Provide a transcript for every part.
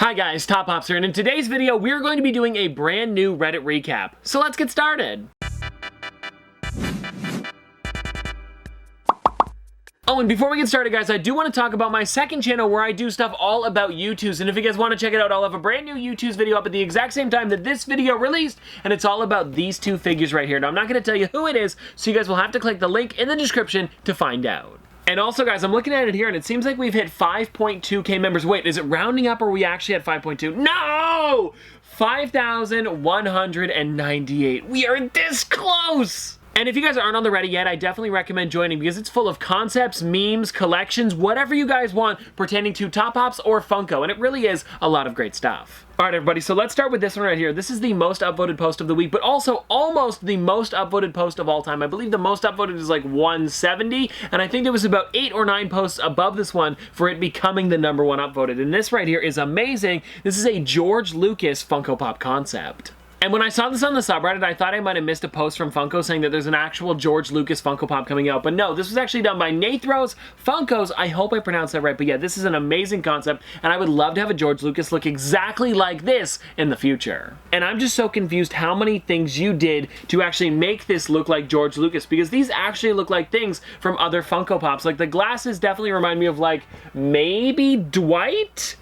Hi guys, Top Pops here, and in today's video, we're going to be doing a brand new Reddit recap. So let's get started. Oh, and before we get started, guys, I do want to talk about my second channel where I do stuff all about U2s, and if you guys want to check it out, I'll have a brand new U2s video up at the exact same time that this video released, and it's all about these two figures right here. Now, I'm not going to tell you who it is, so you guys will have to click the link in the description to find out. And also, guys, I'm looking at it here, and it seems like we've hit 5.2k members. Wait, is it rounding up, or are we actually at 5.2? No! 5,198. We are this close! And if you guys aren't on the Reddit yet, I definitely recommend joining because it's full of concepts, memes, collections, whatever you guys want pertaining to Top Pops or Funko, and it really is a lot of great stuff. Alright everybody, so let's start with this one right here. This is the most upvoted post of the week, but also almost the most upvoted post of all time. I believe the most upvoted is like 170, and I think there was about 8 or 9 posts above this one for it becoming the #1 upvoted. And this right here is amazing. This is a George Lucas Funko Pop concept. And when I saw this on the subreddit, I thought I might have missed a post from Funko saying that there's an actual George Lucas Funko Pop coming out. But no, this was actually done by Nathros Funkos. I hope I pronounced that right. But yeah, this is an amazing concept, and I would love to have a George Lucas look exactly like this in the future. And I'm just so confused how many things you did to actually make this look like George Lucas, because these actually look like things from other Funko Pops. Like the glasses definitely remind me of like maybe Dwight?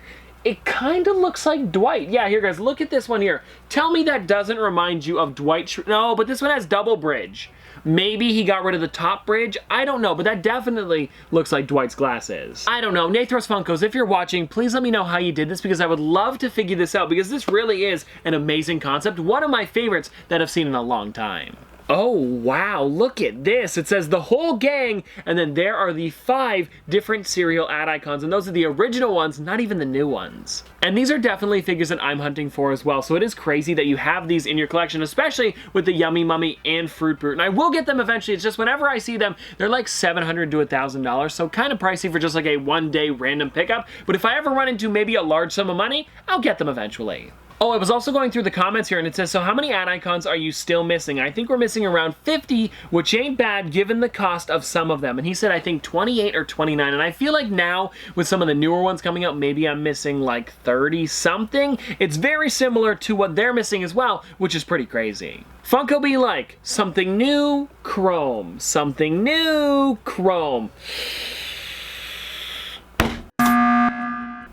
It kind of looks like Dwight. Yeah, here guys, look at this one here. Tell me that doesn't remind you of Dwight. No, but this one has double bridge. Maybe he got rid of the top bridge. I don't know, but that definitely looks like Dwight's glasses. I don't know. Nathros Funkos, if you're watching, please let me know how you did this because I would love to figure this out because this really is an amazing concept. One of my favorites that I've seen in a long time. Oh, wow, look at this. It says the whole gang, and then there are the 5 different cereal ad icons, and those are the original ones, not even the new ones. And these are definitely figures that I'm hunting for as well, so it is crazy that you have these in your collection, especially with the Yummy Mummy and Fruit Brute. And I will get them eventually. It's just whenever I see them, they're like $700 to $1,000, so kind of pricey for just like a one-day random pickup. But if I ever run into maybe a large sum of money, I'll get them eventually. Oh, I was also going through the comments here, and it says, so how many ad icons are you still missing? I think we're missing around 50, which ain't bad given the cost of some of them. And he said, I think 28 or 29. And I feel like now, with some of the newer ones coming out, maybe I'm missing like 30-something. It's very similar to what they're missing as well, which is pretty crazy. Funko be like, something new, chrome. Something new, chrome.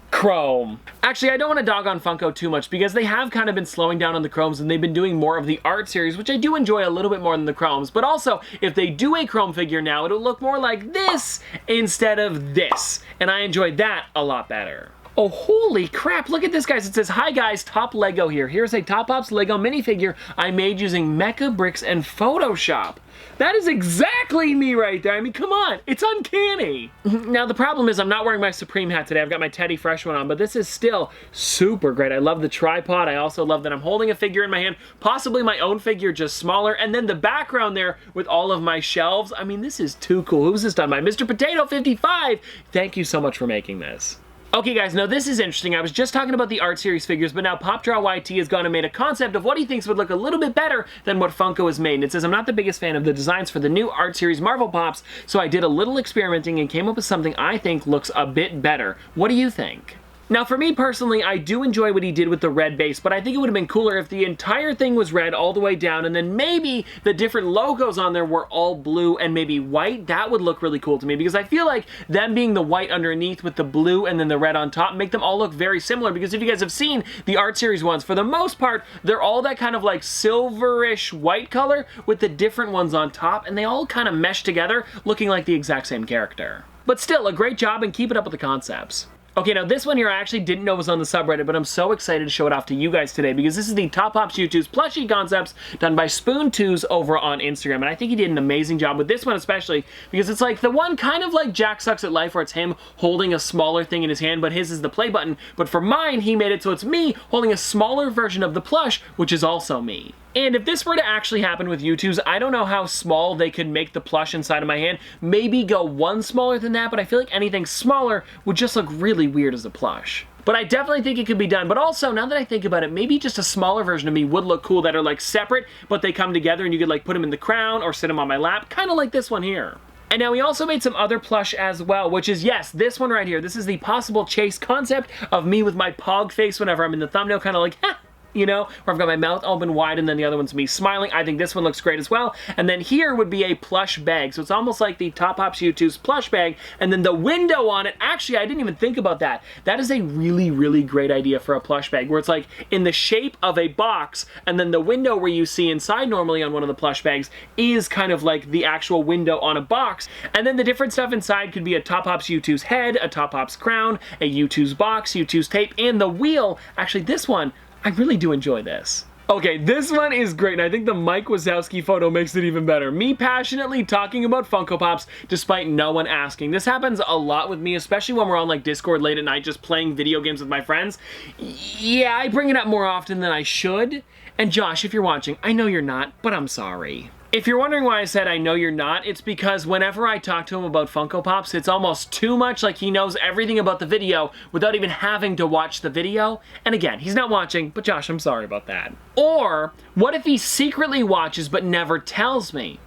Chrome. Actually, I don't want to dog on Funko too much because they have kind of been slowing down on the chromes and they've been doing more of the art series, which I do enjoy a little bit more than the chromes. But also, if they do a chrome figure now, it'll look more like this instead of this. And I enjoyed that a lot better. Oh, holy crap, look at this, guys. It says, hi guys, Top Lego here. Here's a Top Pops Lego minifigure I made using Mecha Bricks and Photoshop. That is exactly me right there. I mean, come on, it's uncanny. Now, the problem is I'm not wearing my Supreme hat today. I've got my Teddy Fresh one on, but this is still super great. I love the tripod. I also love that I'm holding a figure in my hand, possibly my own figure, just smaller, and then the background there with all of my shelves. I mean, this is too cool. Who's this done by? Mr. Potato 55. Thank you so much for making this. Okay guys, now this is interesting. I was just talking about the art series figures, but now PopDrawYT has gone and made a concept of what he thinks would look a little bit better than what Funko has made. And it says, I'm not the biggest fan of the designs for the new art series Marvel Pops, so I did a little experimenting and came up with something I think looks a bit better. What do you think? Now, for me personally, I do enjoy what he did with the red base, but I think it would have been cooler if the entire thing was red all the way down, and then maybe the different logos on there were all blue and maybe white. That would look really cool to me, because I feel like them being the white underneath with the blue and then the red on top make them all look very similar, because if you guys have seen the art series ones, for the most part, they're all that kind of like silverish white color with the different ones on top, and they all kind of mesh together, looking like the exact same character. But still, a great job, and keep it up with the concepts. Okay, now this one here I actually didn't know was on the subreddit, but I'm so excited to show it off to you guys today because this is the Top Pops U2's plushie concepts done by Spoon2s over on Instagram, and I think he did an amazing job with this one especially because it's like the one kind of like Jack Sucks at Life where it's him holding a smaller thing in his hand, but his is the play button, but for mine he made it so it's me holding a smaller version of the plush, which is also me. And if this were to actually happen with U2s, I don't know how small they could make the plush inside of my hand. Maybe go one smaller than that, but I feel like anything smaller would just look really weird as a plush. But I definitely think it could be done. But also, now that I think about it, maybe just a smaller version of me would look cool that are like separate, but they come together and you could like put them in the crown or sit them on my lap, kind of like this one here. And now we also made some other plush as well, which is, yes, this one right here. This is the possible Chase concept of me with my pog face whenever I'm in the thumbnail, kind of like, ha! You know, where I've got my mouth open wide and then the other one's me smiling. I think this one looks great as well. And then here would be a plush bag. So it's almost like the Top Pops U2's plush bag. And then the window on it, actually, I didn't even think about that. That is a really, really great idea for a plush bag, where it's like in the shape of a box, and then the window where you see inside normally on one of the plush bags is kind of like the actual window on a box. And then the different stuff inside could be a Top Pops U2's head, a Top Pops crown, a U2's box, U2's tape, and the wheel. Actually, this one, I really do enjoy this. Okay, this one is great, and I think the Mike Wazowski photo makes it even better. Me passionately talking about Funko Pops despite no one asking. This happens a lot with me, especially when we're on like Discord late at night just playing video games with my friends. Yeah, I bring it up more often than I should. And Josh, if you're watching, I know you're not, but I'm sorry. If you're wondering why I said I know you're not, it's because whenever I talk to him about Funko Pops, it's almost too much like he knows everything about the video without even having to watch the video. And again, he's not watching, but Josh, I'm sorry about that. Or, what if he secretly watches but never tells me?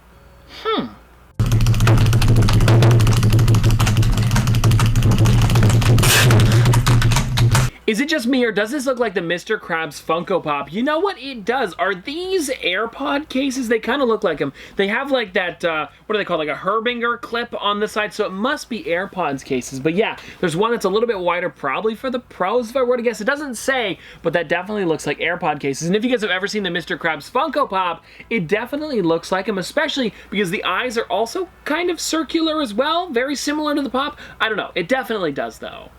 Is it just me, or does this look like the Mr. Krabs Funko Pop? You know what? It does. Are these AirPod cases? They kind of look like them. They have like that, what do they call it? Like a Herbinger clip on the side, so it must be AirPods cases. But yeah, there's one that's a little bit wider, probably for the pros, if I were to guess. It doesn't say, but that definitely looks like AirPod cases. And if you guys have ever seen the Mr. Krabs Funko Pop, it definitely looks like them, especially because the eyes are also kind of circular as well, very similar to the Pop. I don't know. It definitely does, though.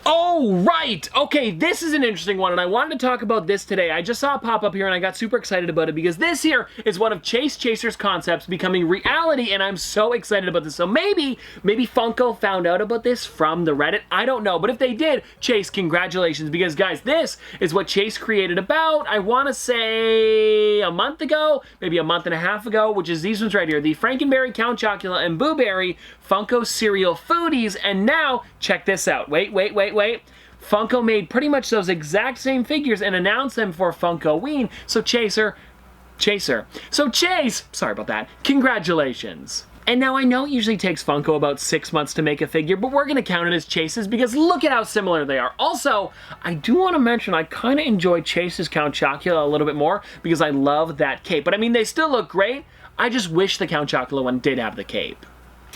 Oh, right! Okay, this is an interesting one, and I wanted to talk about this today. I just saw it pop up here, and I got super excited about it, because this here is one of Chase Chaser's concepts becoming reality, and I'm so excited about this. So maybe Funko found out about this from the Reddit. I don't know, but if they did, Chase, congratulations, because, guys, this is what Chase created about, I want to say, a month ago, maybe a month and a half ago, which is these ones right here, the Frankenberry, Count Chocula, and Boo Berry Funko Cereal Foodies, and now, check this out. Wait. Funko made pretty much those exact same figures and announced them for Funkoween, so Chase, sorry about that, congratulations. And now I know it usually takes Funko about 6 months to make a figure, but we're gonna count it as Chase's because look at how similar they are. Also, I do wanna mention I kinda enjoy Chase's Count Chocula a little bit more because I love that cape. But I mean, they still look great. I just wish the Count Chocula one did have the cape.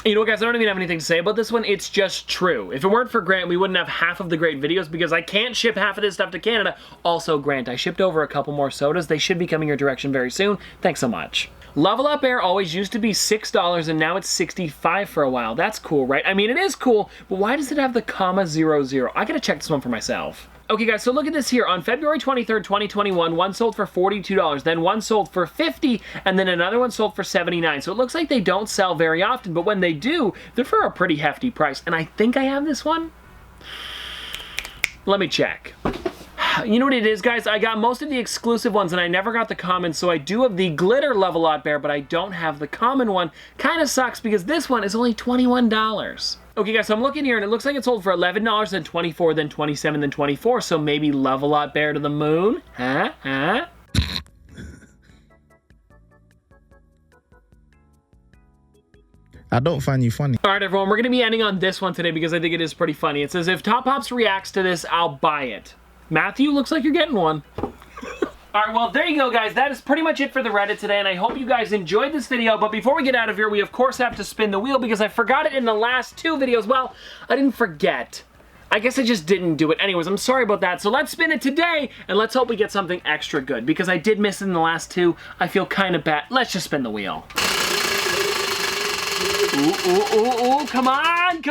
You know what, guys, I don't even have anything to say about this one. It's just true. If it weren't for Grant, we wouldn't have half of the great videos because I can't ship half of this stuff to Canada. Also, Grant, I shipped over a couple more sodas. They should be coming your direction very soon. Thanks so much. Level Up Air always used to be $6 and now it's $65 for a while. That's cool, right? I mean, it is cool, but why does it have the ,00? I gotta check this one for myself. Okay, guys, so look at this here. On February 23rd, 2021, one sold for $42, then one sold for $50, and then another one sold for $79. So it looks like they don't sell very often, but when they do, they're for a pretty hefty price. And I think I have this one. Let me check. You know what it is, guys? I got most of the exclusive ones, and I never got the common, so I do have the glitter Level Up Bear, but I don't have the common one. Kind of sucks, because this one is only $21. Okay, guys, so I'm looking here, and it looks like it sold for $11, then $24, then $27, then $24, so maybe Level Up Bear to the moon? Huh? I don't find you funny. All right, everyone, we're going to be ending on this one today because I think it is pretty funny. It says, if Top Pops reacts to this, I'll buy it. Matthew, looks like you're getting one. All right, well, there you go, guys. That is pretty much it for the Reddit today, and I hope you guys enjoyed this video. But before we get out of here, we, of course, have to spin the wheel because I forgot it in the last two videos. Well, I didn't forget. I guess I just didn't do it. Anyways, I'm sorry about that. So let's spin it today, and let's hope we get something extra good because I did miss it in the last two. I feel kind of bad. Let's just spin the wheel. Ooh, come on,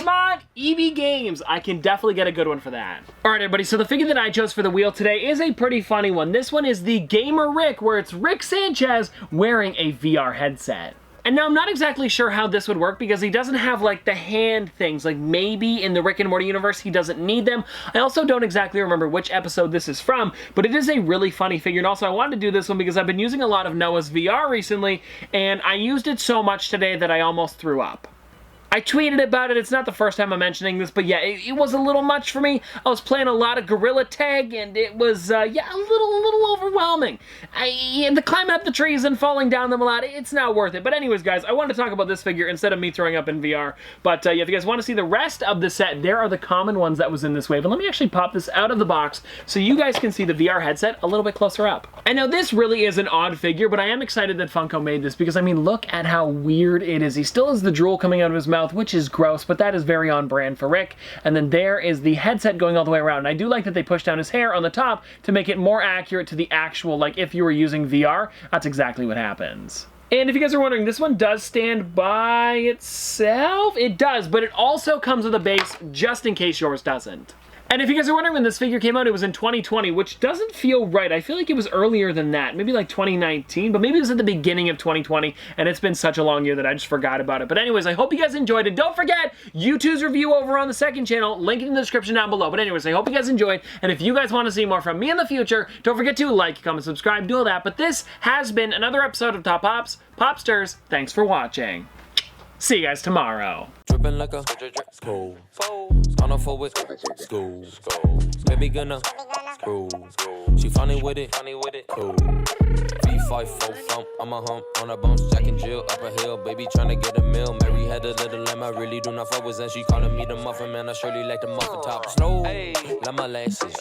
EB Games. I can definitely get a good one for that. All right, everybody, so the figure that I chose for the wheel today is a pretty funny one. This one is the Gamer Rick, where it's Rick Sanchez wearing a VR headset. And now I'm not exactly sure how this would work because he doesn't have like the hand things. Like maybe in the Rick and Morty universe he doesn't need them. I also don't exactly remember which episode this is from, but it is a really funny figure. And also I wanted to do this one because I've been using a lot of Noah's VR recently and I used it so much today that I almost threw up. I tweeted about it. It's not the first time I'm mentioning this, but yeah, it was a little much for me. I was playing a lot of Gorilla Tag, and it was, yeah, a little overwhelming. The climbing up the trees and falling down them a lot, it's not worth it. But anyways, guys, I wanted to talk about this figure instead of me throwing up in VR. But yeah, if you guys want to see the rest of the set, there are the common ones that was in this wave. And let me actually pop this out of the box so you guys can see the VR headset a little bit closer up. And now this really is an odd figure, but I am excited that Funko made this because, I mean, look at how weird it is. He still has the drool coming out of his mouth, which is gross, but that is very on brand for Rick. And then there is the headset going all the way around. And I do like that they pushed down his hair on the top to make it more accurate to the actual, like if you were using VR, that's exactly what happens. And if you guys are wondering, this one does stand by itself. It does, but it also comes with a base just in case yours doesn't. And if you guys are wondering when this figure came out, it was in 2020, which doesn't feel right. I feel like it was earlier than that, maybe like 2019, but maybe it was at the beginning of 2020, and it's been such a long year that I just forgot about it. But anyways, I hope you guys enjoyed it. Don't forget, YouTube's review over on the second channel, link in the description down below. But anyways, I hope you guys enjoyed, and if you guys want to see more from me in the future, don't forget to like, comment, subscribe, do all that. But this has been another episode of Top Pops, Popsters. Thanks for watching. See you guys tomorrow. Dripping like a school. On a forward school. Baby gonna screw. She funny with it. Cool. V5 full thump. I'm a hump on a bump. Jack and Jill up a hill. Baby tryna get a meal. Mary had a little lamb. I really do not fuck with. And she calling me the muffin man. I surely like the muffin top. Slow. Like my lashes.